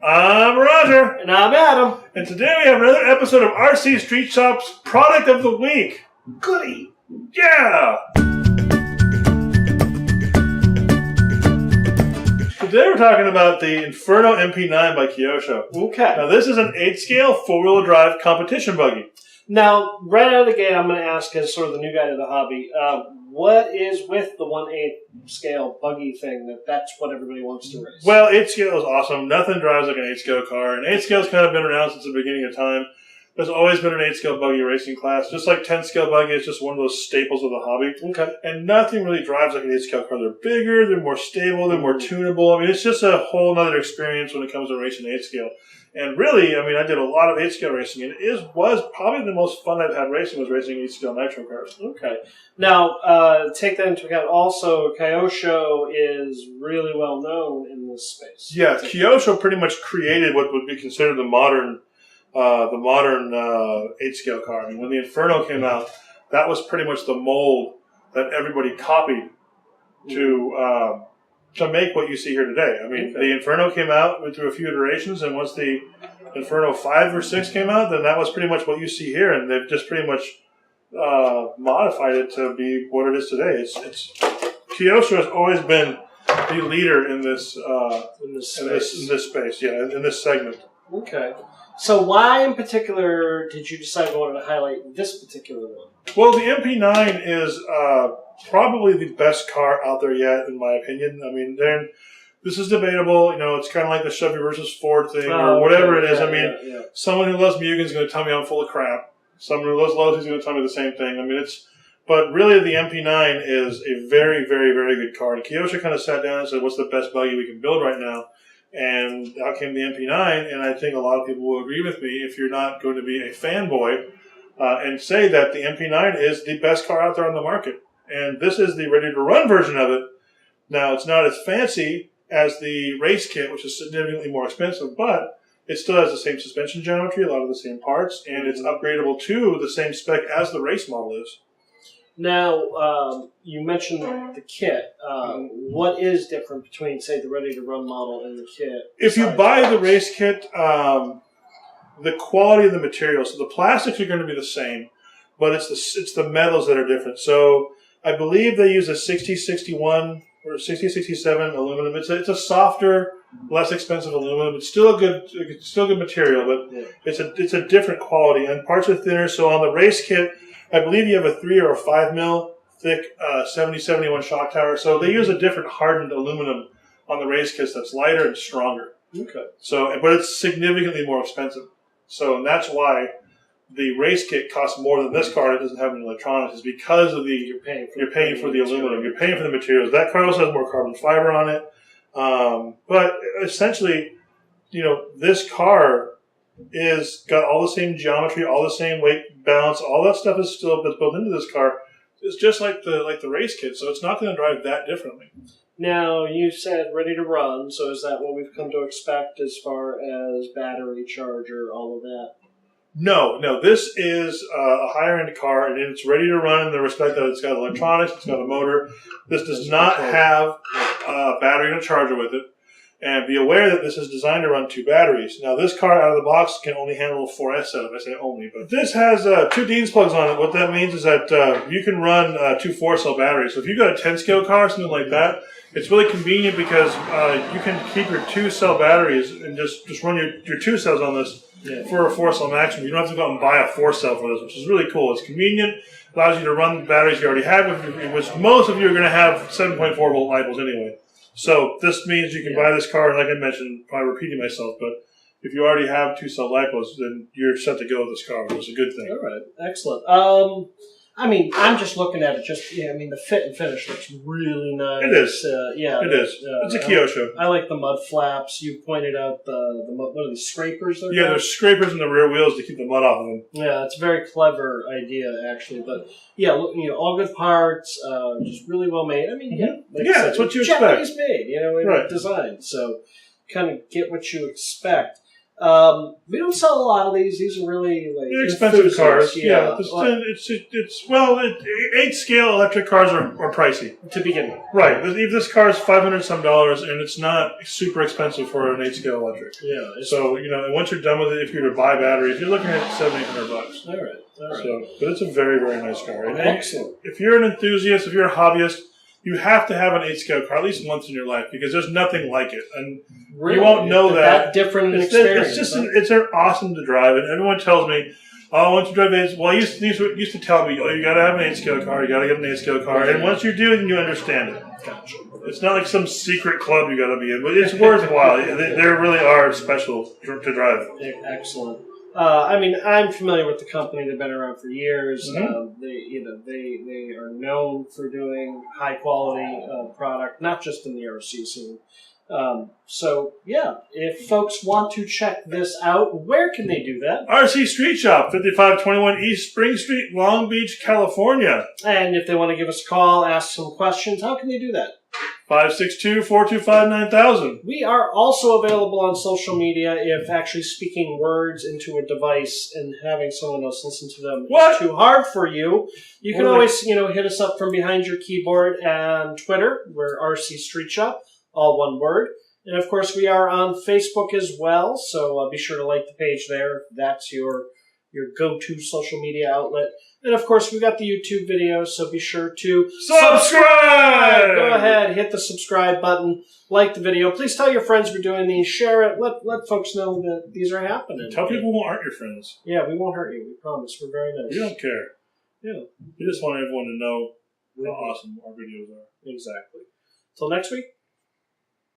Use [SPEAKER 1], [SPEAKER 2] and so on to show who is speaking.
[SPEAKER 1] I'm Roger.
[SPEAKER 2] And I'm Adam.
[SPEAKER 1] And today we have another episode of RC Street Shop's Product of the Week.
[SPEAKER 2] Goody.
[SPEAKER 1] Yeah! Today we're talking about the Inferno MP9 by Kyosho.
[SPEAKER 2] Okay.
[SPEAKER 1] Now this is an 8-scale 4-wheel drive competition buggy.
[SPEAKER 2] Now, right out of the gate, I'm going to ask, as sort of the new guy to the hobby, what is with the 1/8 scale buggy thing that's what everybody wants to race?
[SPEAKER 1] Well, 8 scale is awesome. Nothing drives like an 8 scale car. And 8 scale's kind of been around since the beginning of time. There's always been an 8 scale buggy racing class. Just like 10 scale buggy is just one of those staples of the hobby.
[SPEAKER 2] Okay.
[SPEAKER 1] And nothing really drives like an 8 scale car. They're bigger, they're more stable, they're more tunable. I mean, it's just a whole other experience when it comes to racing 8 scale. And really, I mean, I did a lot of 8 scale racing, and it was probably the most fun I've had racing was racing 8 scale nitro cars.
[SPEAKER 2] Okay. Now, take that into account. Also, Kyosho is really well known in this space.
[SPEAKER 1] Yeah, Kyosho pretty much created what would be considered the modern 8 scale car. I mean, when the Inferno came out, that was pretty much the mold that everybody copied to make what you see here today. I mean, the Inferno came out, went through a few iterations, and once the Inferno 5 or 6 came out, then that was pretty much what you see here, and they've just pretty much modified it to be what it is today. Kyosho has always been the leader in this space, yeah, in this segment.
[SPEAKER 2] Okay. So why in particular did you decide you wanted to highlight this particular one?
[SPEAKER 1] Well, the MP9 is probably the best car out there yet, in my opinion. I mean, this is debatable. You know, it's kind of like the Chevy versus Ford thing or whatever it is. I mean, someone who loves Mugen is going to tell me I'm full of crap. Someone who loves Lotus is going to tell me the same thing. I mean, but really the MP9 is a very, very, very good car. And Kyosho kind of sat down and said, what's the best buggy we can build right now? And out came the MP9, and I think a lot of people will agree with me if you're not going to be a fanboy and say that the MP9 is the best car out there on the market. And this is the ready-to-run version of it. Now, it's not as fancy as the race kit, which is significantly more expensive, but it still has the same suspension geometry, a lot of the same parts, and it's upgradable to the same spec as the race model is.
[SPEAKER 2] Now, you mentioned the kit. What is different between, say, the ready-to-run model and the kit?
[SPEAKER 1] If you buy the race kit, the quality of the material, so the plastics are going to be the same, but it's the metals that are different. So I believe they use a 6061 or 6067 aluminum. It's a softer, less expensive aluminum. It's still good material, but it's a different quality, and parts are thinner. So on the race kit, I believe you have a 3 or a 5 mil thick 7071 shock tower. So they use a different hardened aluminum on the race kits that's lighter and stronger.
[SPEAKER 2] Okay.
[SPEAKER 1] So, but it's significantly more expensive. So, and that's why the race kit costs more than this car. It doesn't have any electronics. Is because of you're paying for the aluminum. You're paying for the materials. That car also has more carbon fiber on it. But essentially, you know, this car is got all the same geometry, all the same weight balance, all that stuff is still that's built into this car. It's just like the race kit, so it's not going to drive that differently.
[SPEAKER 2] Now, you said ready to run, so is that what we've come to expect as far as battery, charger, all of that?
[SPEAKER 1] No. This is a higher-end car, and it's ready to run in the respect that it's got electronics, it's got a motor. This does not have a battery and a charger with it. And be aware that this is designed to run 2 batteries. Now, this car out of the box can only handle a 4S setup. I say only, but this has 2 Dean's plugs on it. What that means is that you can run 2 4-cell batteries. So if you've got a 10-scale car, something like that, it's really convenient because you can keep your 2-cell batteries and just run your 2 cells on this for a 4-cell maximum. You don't have to go out and buy a 4-cell for this, which is really cool. It's convenient, allows you to run the batteries you already have, which most of you are going to have 7.4 volt LiPos anyway. So this means you can buy this car, and like I mentioned, probably repeating myself, but if you already have 2-cell LiPos, then you're set to go with this car, which is a good thing.
[SPEAKER 2] All right, excellent. I mean, I'm just looking at it. I mean, the fit and finish looks really nice.
[SPEAKER 1] It is. It is. It's a Kyosho.
[SPEAKER 2] I like the mud flaps. You pointed out what are these scrapers?
[SPEAKER 1] Yeah, there's scrapers in the rear wheels to keep the mud off of them.
[SPEAKER 2] Yeah, it's a very clever idea, actually. But yeah, look, all good parts, just really well made. I mean,
[SPEAKER 1] like it's what you expect.
[SPEAKER 2] Japanese made, design. So kind of get what you expect. We don't sell a lot of these. These are really like
[SPEAKER 1] they're expensive cars.
[SPEAKER 2] Yeah,
[SPEAKER 1] well, 8-scale electric cars are pricey
[SPEAKER 2] to begin with.
[SPEAKER 1] Right. If this car is $500 some, and it's not super expensive for an 8-scale electric.
[SPEAKER 2] Yeah.
[SPEAKER 1] So once you're done with it, if you're to buy batteries, you're looking at $700-800.
[SPEAKER 2] All right.
[SPEAKER 1] So, but it's a very, very nice car. And
[SPEAKER 2] excellent.
[SPEAKER 1] If you're an enthusiast, if you're a hobbyist, you have to have an 8-scale car at least once in your life because there's nothing like it, and
[SPEAKER 2] really?
[SPEAKER 1] You won't know that
[SPEAKER 2] different
[SPEAKER 1] it's
[SPEAKER 2] experience.
[SPEAKER 1] It's awesome to drive, and everyone tells me, "Oh, once you drive 8, well, used to tell me, oh, you got to have an 8-scale car, you got to get an 8-scale car, and once you do, then you understand it.
[SPEAKER 2] Gotcha.
[SPEAKER 1] It's not like some secret club you got to be in, but it's worthwhile. They really are special to drive.
[SPEAKER 2] Excellent. I'm familiar with the company. They've been around for years.
[SPEAKER 1] Mm-hmm.
[SPEAKER 2] They are known for doing high quality product, not just in the RC scene. If folks want to check this out, where can they do that?
[SPEAKER 1] RC Street Shop, 5521 East Spring Street, Long Beach, California.
[SPEAKER 2] And if they want to give us a call, ask some questions, how can they do that?
[SPEAKER 1] 562-425-9000.
[SPEAKER 2] We are also available on social media if actually speaking words into a device and having someone else listen to them is too hard for you. You can always, hit us up from behind your keyboard and Twitter. We're RC Street Shop, all one word. And of course, we are on Facebook as well, so be sure to like the page there if that's your go-to social media outlet. And of course, we got the YouTube videos, so be sure to
[SPEAKER 1] subscribe!
[SPEAKER 2] Go ahead, hit the subscribe button, like the video. Please tell your friends we're doing these, share it, let folks know that these are happening.
[SPEAKER 1] Tell people who aren't your friends.
[SPEAKER 2] Yeah, we won't hurt you, we promise. We're very nice.
[SPEAKER 1] We don't care.
[SPEAKER 2] Yeah.
[SPEAKER 1] We just want everyone to know how awesome our videos are.
[SPEAKER 2] Exactly. Till next week.